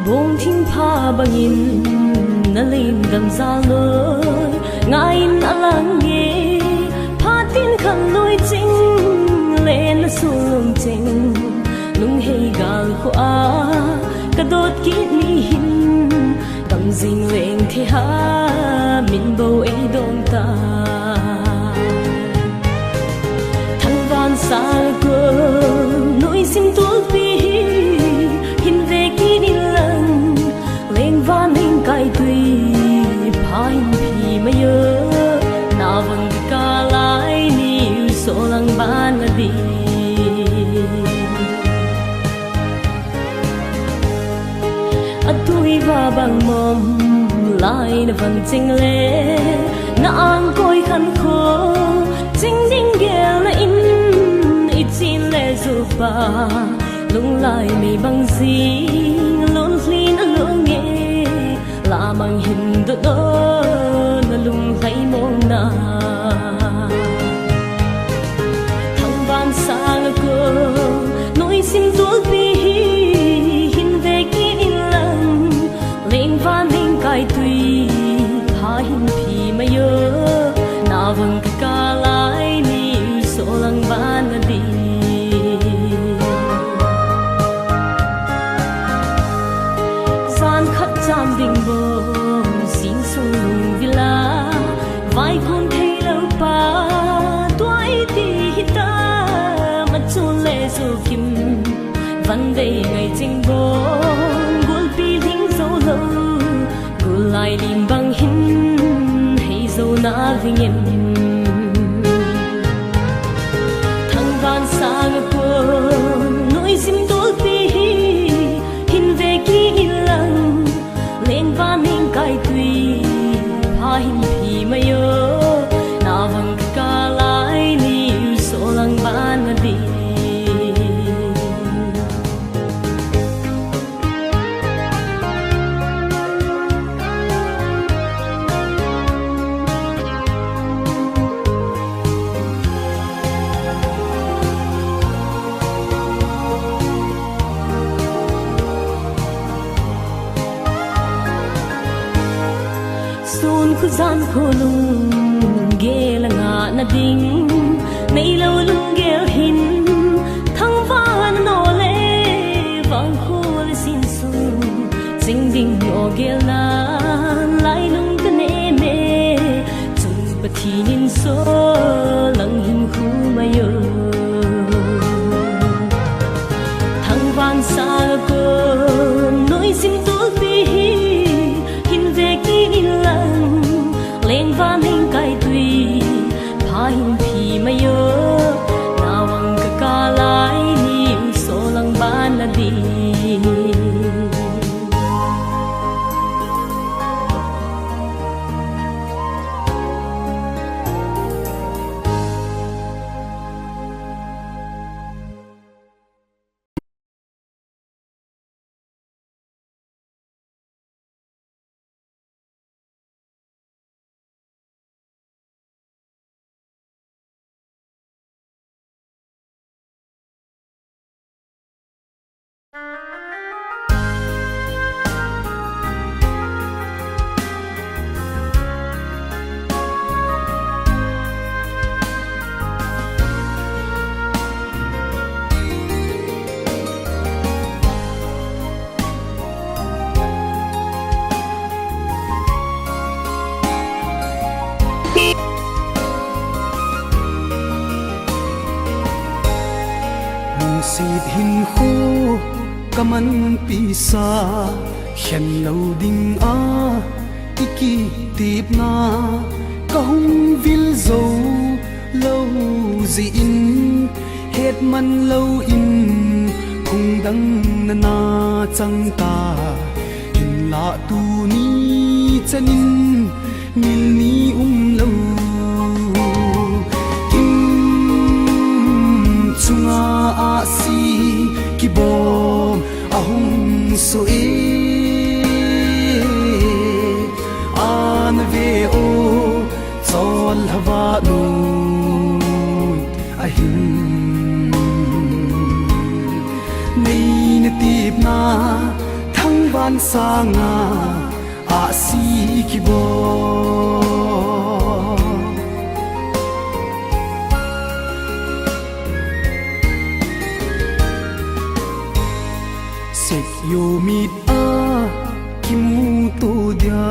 buông thinh pha bằng in na lên đầm ra lối ngài na lắng nghe pha tin khăn lối chính lên na sung chính lung hay gal ko a kadot kit ni hin đầm dinh lên thì ha min bầu ấy đông ta thăng van xa cơ nỗi xin tuột vì hin về kia đi lần lên van hình cay tùy phai phi mà nhớ na vâng cả lại níu số lăng ban là đi tôi và bằng mồm lại là vẫn chinh lệ na ang coi khăn khô chinh đinh ghé là in ít xin lệ dù bà lung lại mi bằng gì lún lin lung nghe là mang hình đôi đó là lung thấy mong na thằng van sang cơ nỗi xin tuột vì hin về kia lần lên van hình cay tùy hai hình phi mà nhớ na vâng cả lại níu số lăng ban là đi gian khát chạm đình bồn xin sung lùng vì lá vai con thấy lâu pa tuổi thì ta mắt chôn lệ dù kim vấn đề ngày trình bồn buồn pi lính dấu lâu gù lại lim bằng hin hay dấu na vì em thằng van xa ngược quên nỗi sim tối pi hin về kia lần lên van hình cay tùy pha hin phi mà nhớ na vâng cả lại níu số lăng ban là đi khu gian khô lung ghê là ngã na đinh nay lâu lung ghê hin thăng van nô lê vang khô lê xin sung dinh dinh nhỏ ghê na lại lung cái nê mê chung bát thi nín số lăng hình khu mà yo thăng van xa cơ nỗi xin tuột vì hin về kia lần lên van hình cay tùy pha hình phi mà nhớ na vâng cả lại níu số lăng ban là đi xịt hình khu cầm ăn pisa khen lâu đinh a iki tiếp na câu vil dấu lâu gì in hết man lâu in cùng đăng na chẳng ta in la tu ni chân in mil ni lâu chunga a si ki bom a hung so e an ve o chol hawa nu a hin nei na tip na thang va van sanga a si ki bo sek yo mit a kimu to dia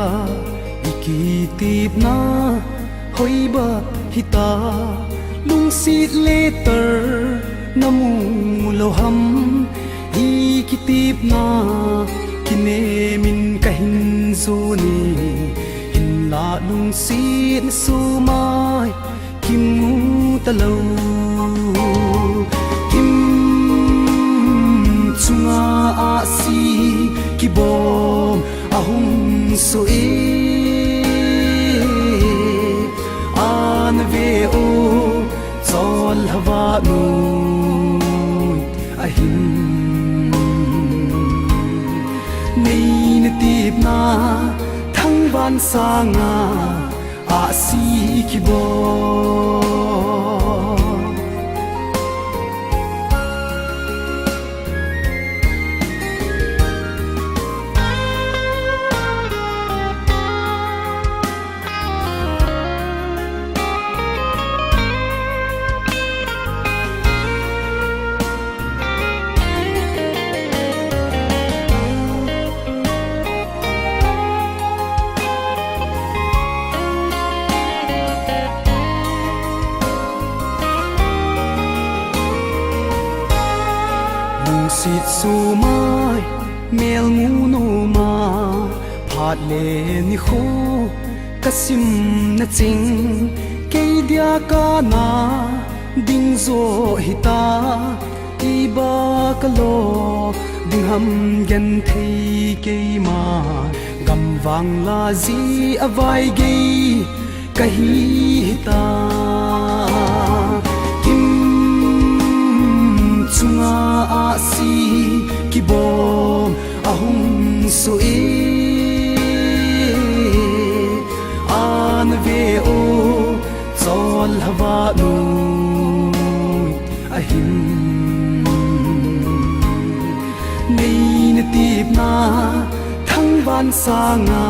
ikitip na hoi ba hita lung sit later namu lo ham hi kitip na kine min kahin zoni hin la lung sit su mai kimu talo kim chunga a si kibom ahum so e an ve o zol hava nu ahim nei na tip na thang van sanga a si kibom sit su mai mel ngu no ma phat le ni kho kasim na ching ke dia ka na ding zo hita ti ba ka lo ding ham gen thei ke ma gam wang la zi avai ge kahi hita chunga a si kibom ahum so e an ve o zol hava nu ahim nei na tip na thang van sanga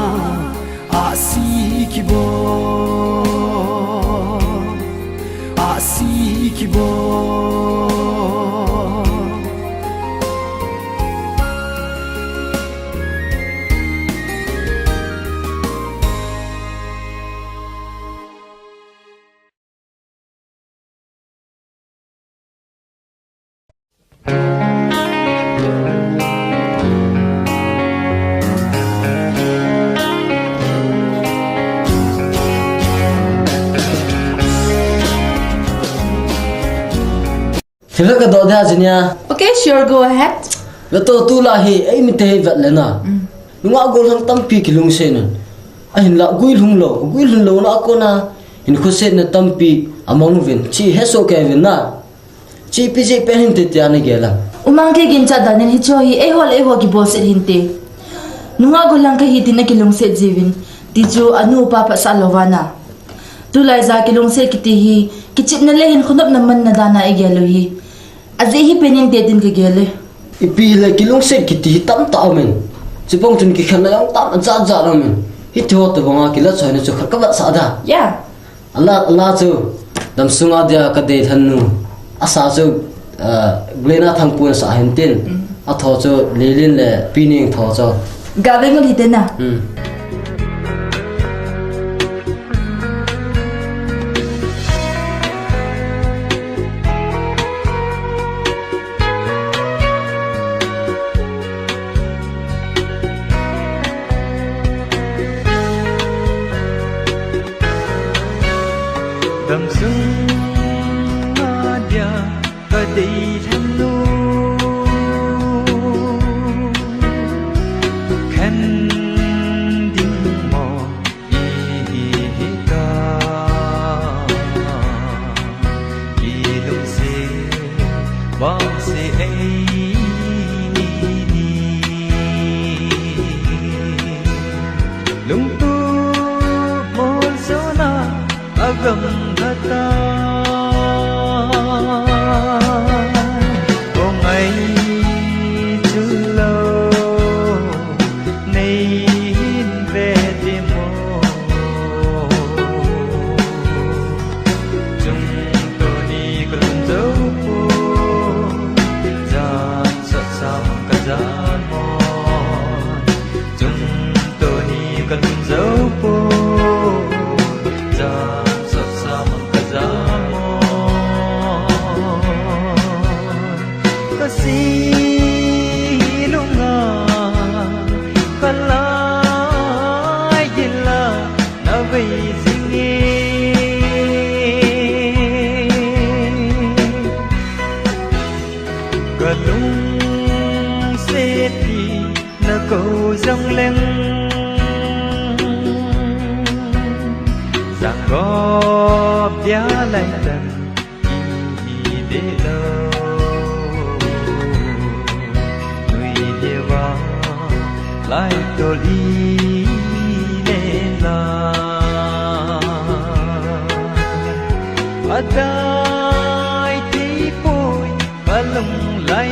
a si kibom a si kibom Thì cái đó ra gì nha? Okay, sure, go ahead. Cái đó tu là hi, ấy mình thấy vậy là na. Đúng không? Cô thằng tâm pi kilung sen nè. Anh là gui lung lo na cô na. Anh khoset sen na tâm pi among vin. Chi hết số cái vin na. Chi pi chi pe hin te tia này kia là. Umang ke gincha danen hi cho hi e hol ki bol set hinte. Nunga golang ka hi tin na kilung set jivin. Ti chu anu pa sa lowana. Tu lai za kilung set kiti hi kichip na lehin khunop naman na dana e gelo hi. Aze hi pening te din ka gele. Ipi là kilung set kiti tam tao men. Chỉ bông chân kỳ khăn là ông tam za za ra men. Hít thua từ bông kỳ lát xoay nó cho khát các bạn sao da. Yeah. Allah chu dam sunga dia ka de than nu. Asa chu glena thang pun sa hen tin. A tho chu lelin le pining tho cho. Gawe ngol hiten na. Dam sung dia ka dei than nu khan ding mo i ka i lu se bang se ai ni lung tu mon so na agam ta có ngày chưa lâu dâng lên rằng góp giá lại tận ý để lâu người địa vào lại tổ lý nên là ở đây thì bôi và lung lại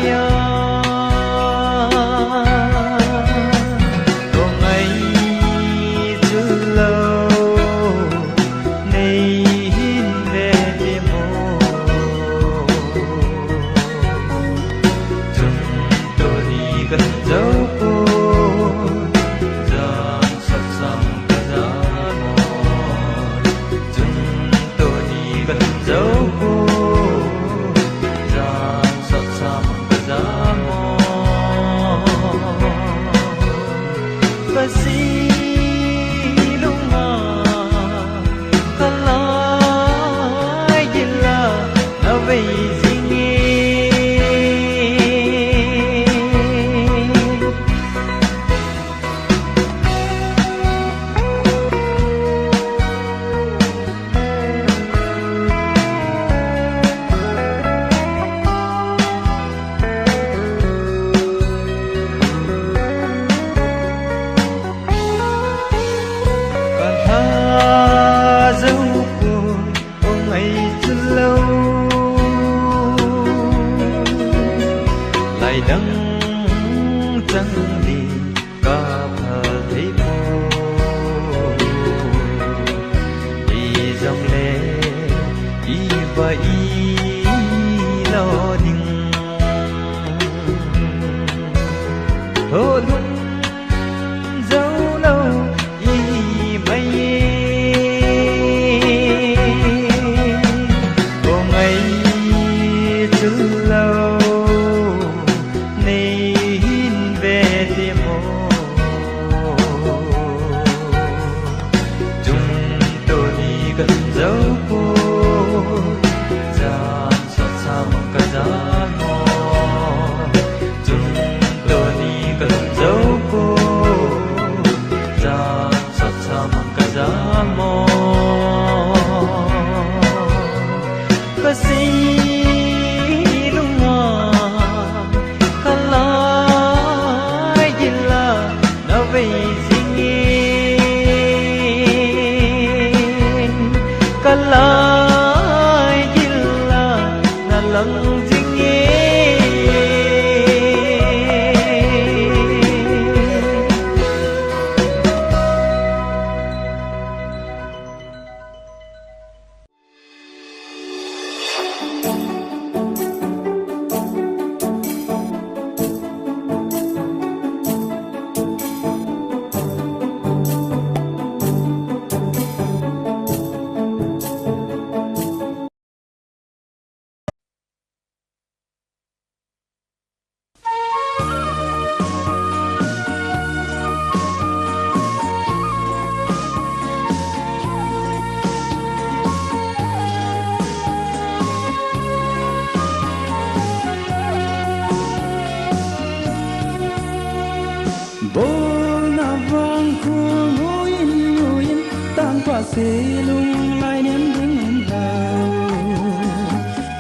lung lại ném đứng vào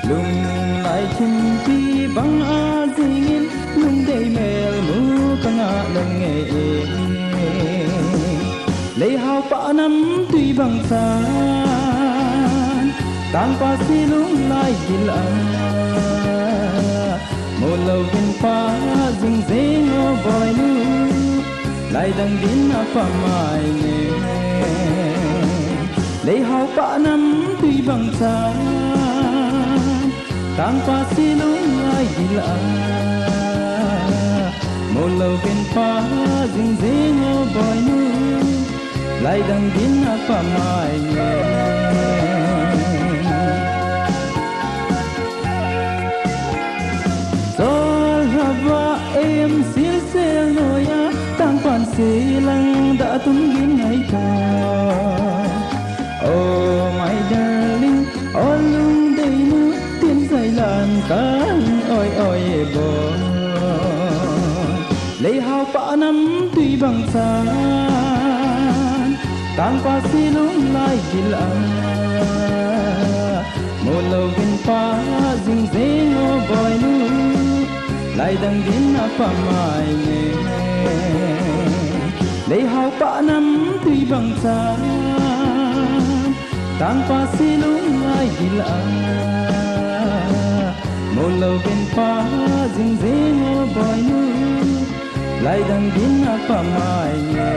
lung lại chim pi băng a dingin lung đầy mèo mu căng a lăng nghe lấy hao pa năm tuy bằng xa tan pa si lung lại gila một lâu viên pa ding ding o boy nu lại đang đến apa mai nghe lấy hao pa năm tuy bằng xa tan pa si lung lại gila một lâu viên pa ding ding o boy nu lại đang đến apa mai nghe em sil sel noya tang pan silang đã tung gin ngày ta oh my darling oh lung day nu tiên say lan can oi oi bo lấy hao pa năm tuy bằng san tang pa silung lai gil a mo lo vin pa jing jing o boy nu lai dang din a pa mai ne lấy hao pa nam tuy bằng san tang pa silung lai gil a mo lo vin pa jing jing o boy nu lai dang din a pa mai ne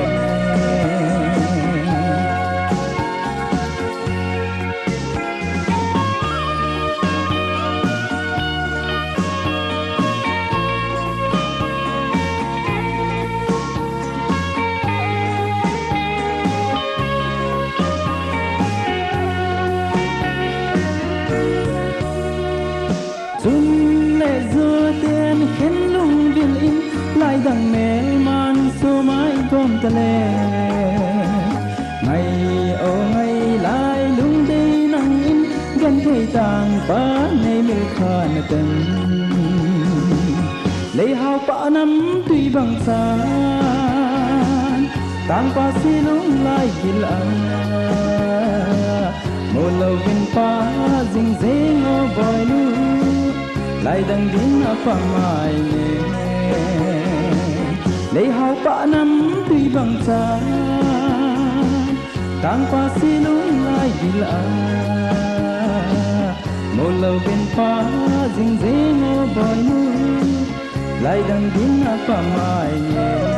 Sun lệ dưa tiền khen lung viên in lại đằng mẹ man số mãi gom tà lệ ngày ô ngày lại lung đi nắng in gần cây tàng ba nay mê khan tần lấy hao pa năm tuy bằng san tang pa si lung lại gil a mo lo vin pa jing jing o boy nu lai dang din a pa mai ne lấy hao pa năm tuy bằng san tang pa si lung lai gil a mo lo vin pa jing jing o boy nu lai dang din a pa mai ne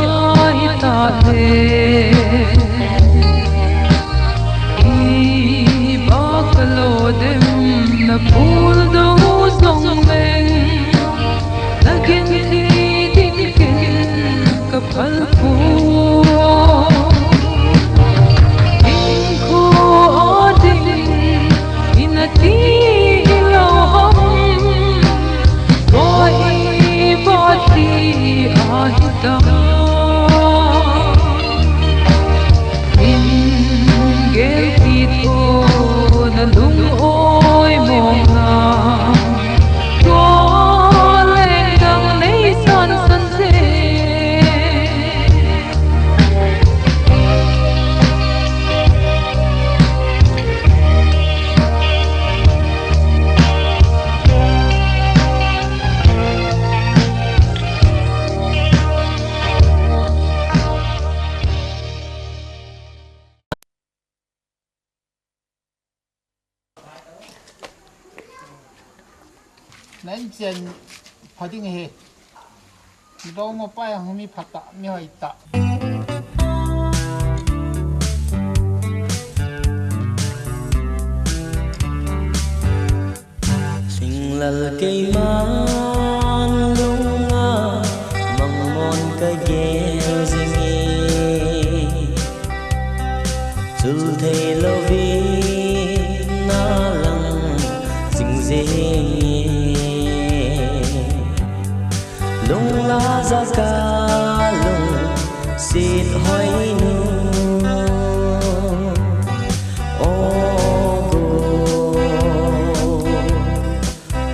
ai ta le I bakalo dem na pul do song leng na kin thi tin kin ka phal pu in ko odin in a ti lo hom boy body ahita in gel ti to na lung oi mong na cho lên dang nei san san se nên chuyện phải đi nghe đâu mà phải không mi phát tạ mi hỏi tạ sinh lal cây man lung a mong mon cây ghé zingi chul thei lo vi na lang sing zing lung la za ka lung sit hoi nu o go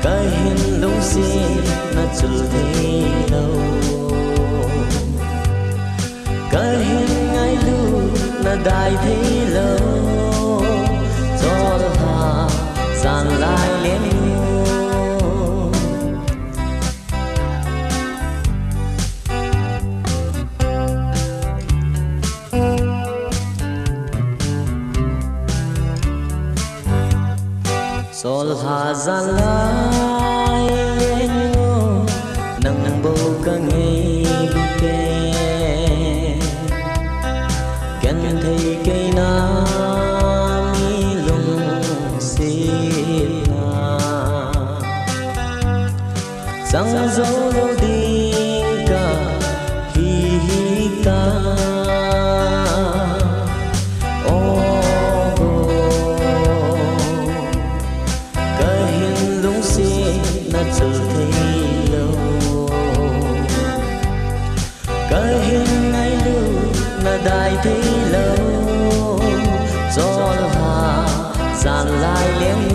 ka hin lung si na chul thei lo ka hin ngai lu na dai thei lo chol ha san lai len sol ha zan lai no nang bo ka nge lu ke gan thei ke na mi lung se na sang zo lo ding ka hi ka chul thei lo ka hin ngai lu na dai thei lo chol ha san lai leng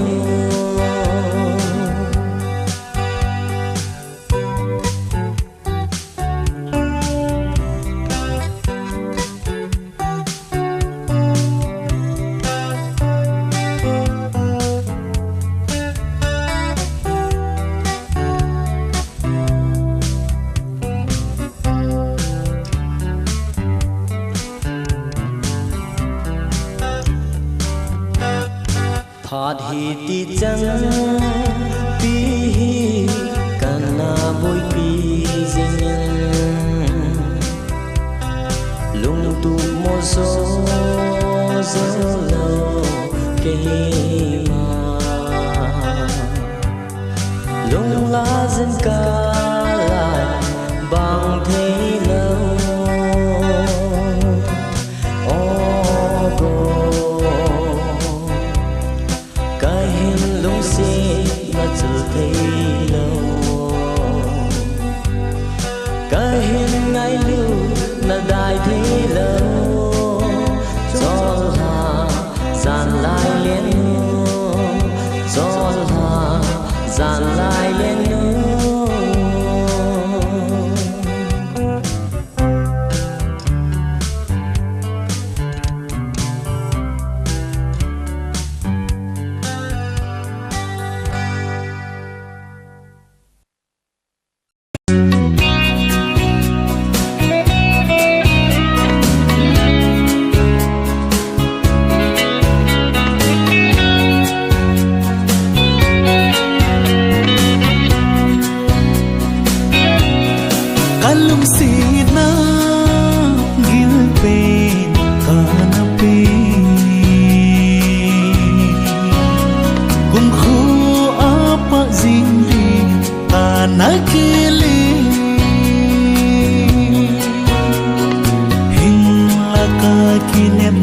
Thad hi ti chang pi hi kana boy pi zing lung tu mo so zo lo ke ma lung la zin ka la bang thei lo chul thei lo ka hin ngai lu na dai thei lo chol ha san lai len chol ha san lai len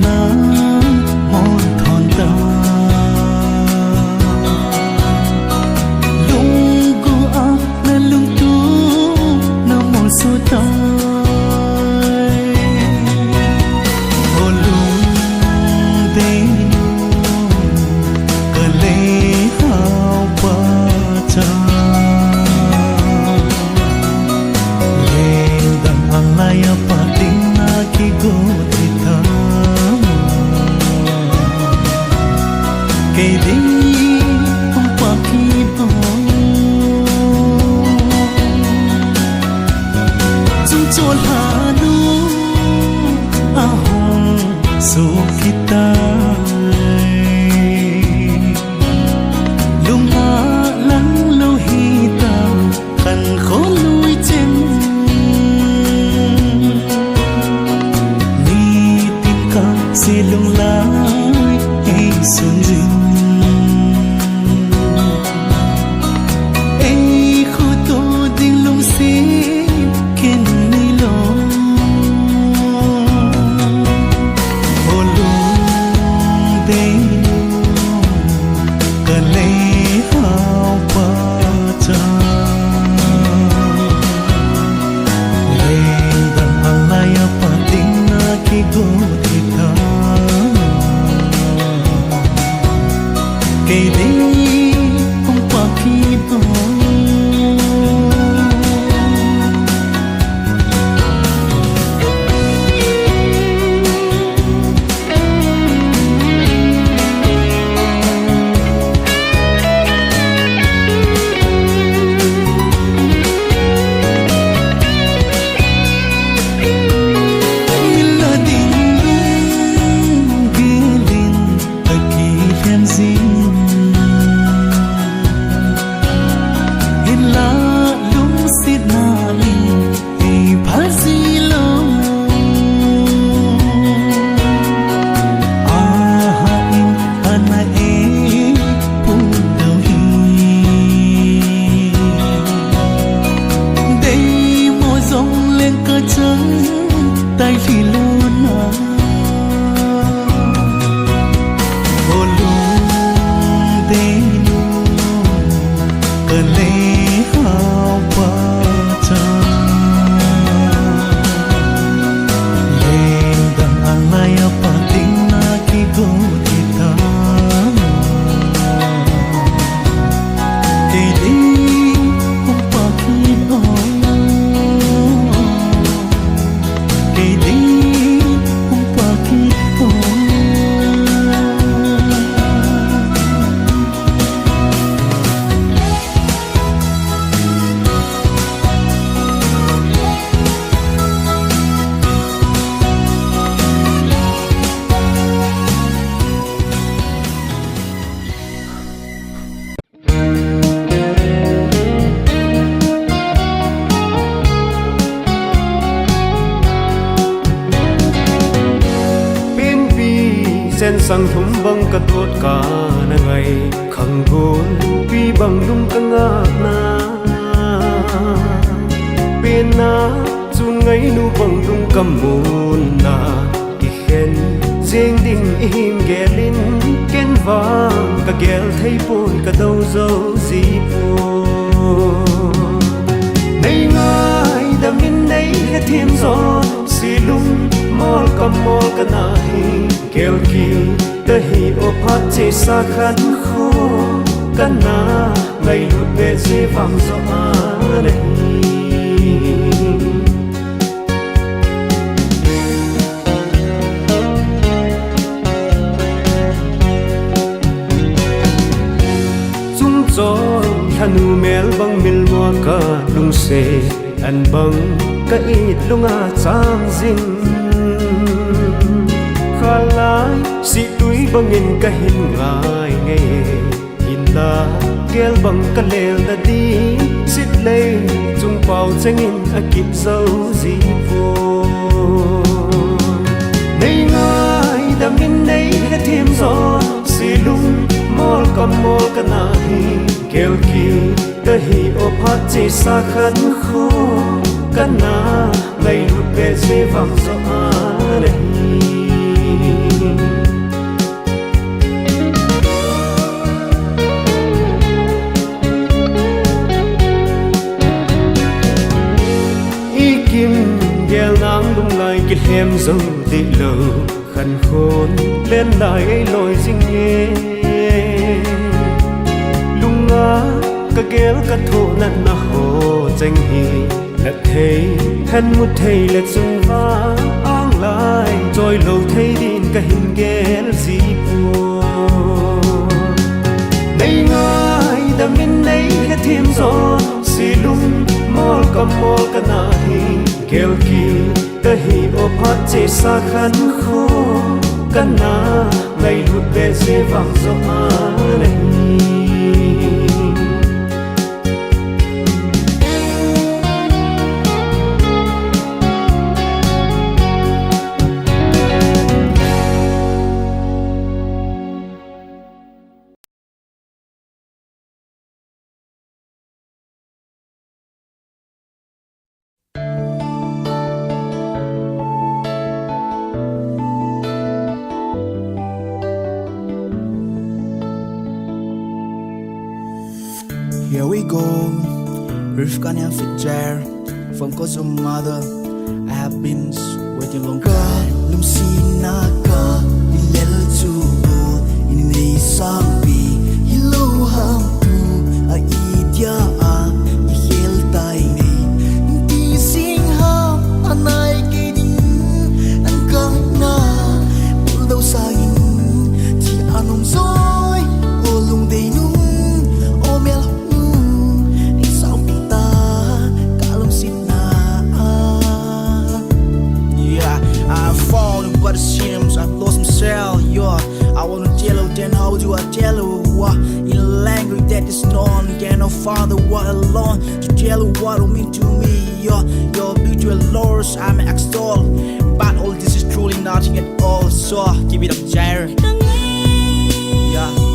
na mon thon ta lung gu a na lung tu na mon su ta o lung de nu ka le hao pa cha le dam alaya pa ting na ki go thita ke di hum pa ki bo chung chol ha nu a hong su kita lung ha lang lo hi ta kan kho lui chen ni tin ka si lung lai ei sun jin ei khu to ding lung si ken ni lo o lung de ka le hao pa cha le dam alaya pa ding na ki go thita ke di hum pa ki bo mila ding lung gilin ta ki hem zin la lung sit na li ei phal si lo a ha in ana e pu do hi dei mo zong lên cơ chân tai phi lo na o lung de nu ka le hao pa cha le dam alaya pa ting na ki go thita ke di hum pa ki bo ke di hum pa ki bo pin pi sen sang thum bang ka tot ka na ngai khang gon pi bang lung ka nga na pin na chun ngai nu bang lung kam mun na i khen jing ding im gelin ken wang ka gel thei pon ka dau zo zi po nei ngai da min nei he thim zo si lung mol kam mol ka na hi kel ki ta hi o phat che sa khan kho ka na ngai lu be se vang zo a nei chung chol thanu mel bang mil mo ka lung se an bang ka it lunga chang jing khalai si tui bangin ka hin ngai nge hin la gel bang ka lel da di sit le chung pau chengin a kip zo zi po nei ngai da min nei he thim zo si lung mol kam mol ka na hi kel ki ta hi o phat che sa khan kho ka na ngai lu be se vang zo a nei hem dâu tị lầu khăn khôn lên lại ấy lội dinh nghe lung ngã cả kéo cả thô nặn na hồ danh hi lật thấy thân một thầy lật xuân vã áng lại rồi lâu thấy din cả hình ghé gì buồn đây ngay đam in đây hết thêm gió xì lung mol cầm mol cả nai kêu kỳ ta hi ô phát chế xa khăn khô cả na ngày lụt về dễ vang gió này Here we go, Rivka and Fitzgerald from Kosovo mother. I have been waiting long time. Lumsina ka ilel tubo ini sampi hilo hampu a idya a ihel tai ni inti sing ha anai ke ding an ka na puldau sain ti anong zoi olung dei nu omel but it seems I've lost myself, yeah. I wanna tell you, then how do I tell you what? In a language that is known, cannot find the word alone to tell you what it mean to me, yeah. Your beautiful lords, I'm extol, but all this is truly nothing at all. So keep it up, Jair. Yeah.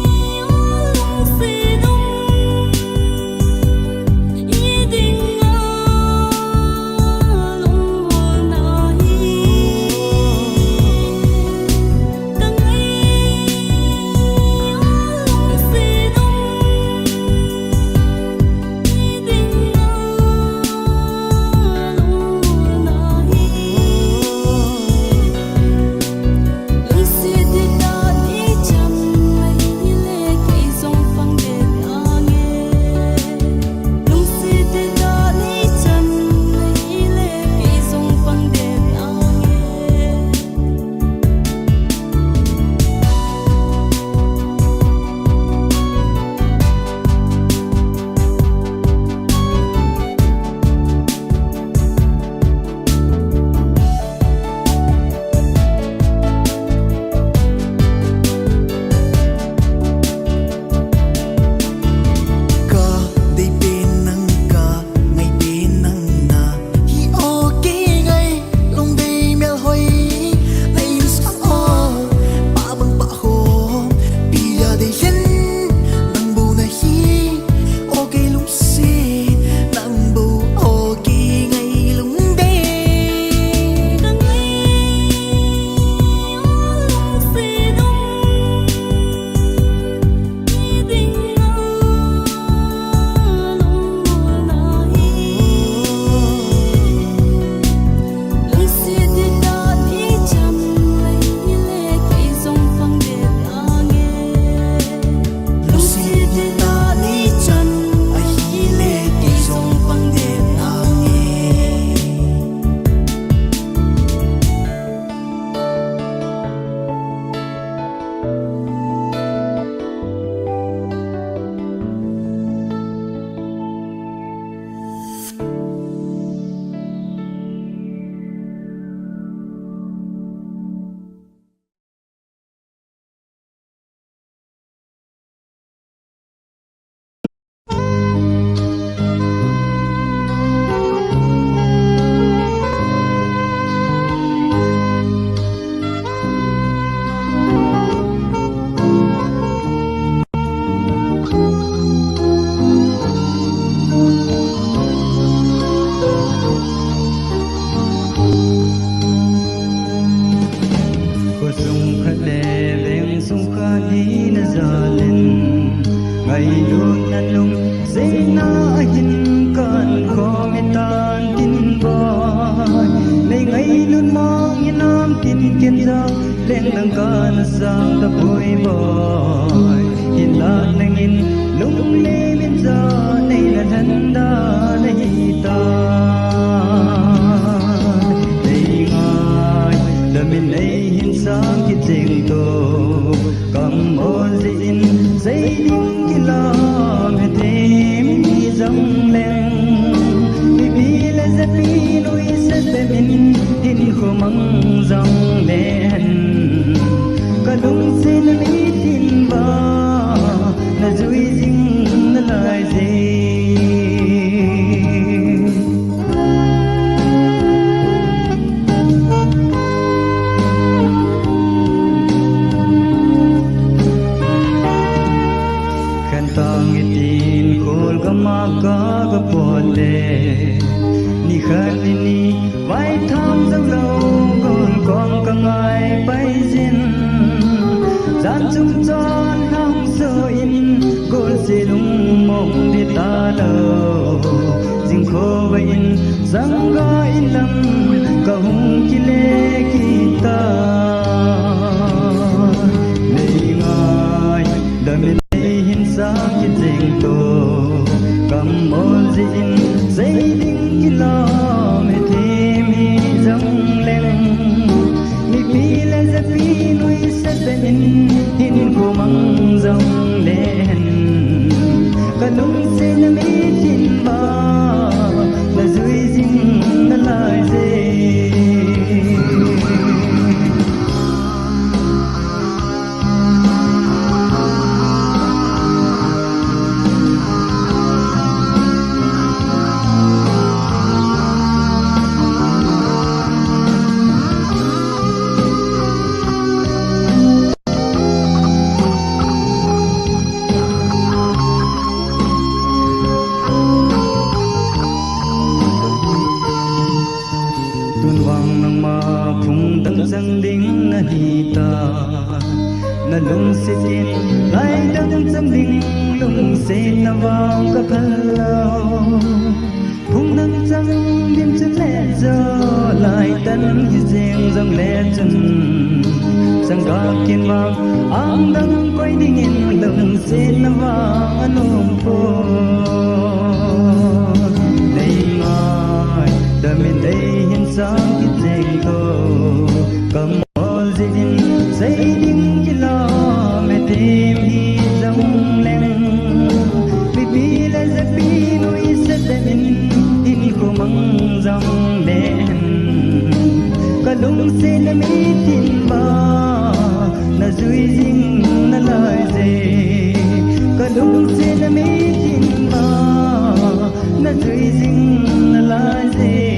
Hãy subscribe cho kênh Ghiền Mì Gõ để không bỏ lỡ những video hấp dẫn. kin kin ra lên nâng ca na sang ta bôi bòi in la nâng in lung lê bên ra này là thân đa này ta đây ngài đã mình đây hin sang cái tình tô cầm ôn din dây đinh cái làm hết thêm đi dòng lên vì là rất vì nuôi sẽ mình tin khổ mong dòng lên cả đúng xin lý tin ba là duy dinh là lại gì khen tang tin khol ka pote ni khali ni vai tham dâng lâu gồm con cả ngày bay xin gian chung tròn hang sơ in gồm sẽ lung mộng đi ta lâu dinh khô bay in răng gói lầm cầu hùng kỳ lê kỳ ta này ngài đời mình đây hin sáng cái tình tô cầm ôn din dây đinh kỳ lo mê thêm hi dòng lên mi pi lên rất pi nuôi sẽ bên hin cô măng dòng lên cả lung sẽ là mi tin ba là dưới dinh là lại dễ na lung se tin lai dang cham ding lung se na wang ka phalo phung nang chang dim chân lệ giờ lai tan hi jeng jang lệ chân sang ga kin wang ang dang koi ding in lung se na wang anum po dei ngai da min dei hin sang ki jeng ko kam ol jin say đinh cái lo mê thêm hi dòng lên vì vì là rất vì nuôi sẽ bên in cô măng dòng lên cả lung sẽ là mi tin ba là duy dinh là lời gì cả lung sẽ là mi tin ba là duy dinh là lời gì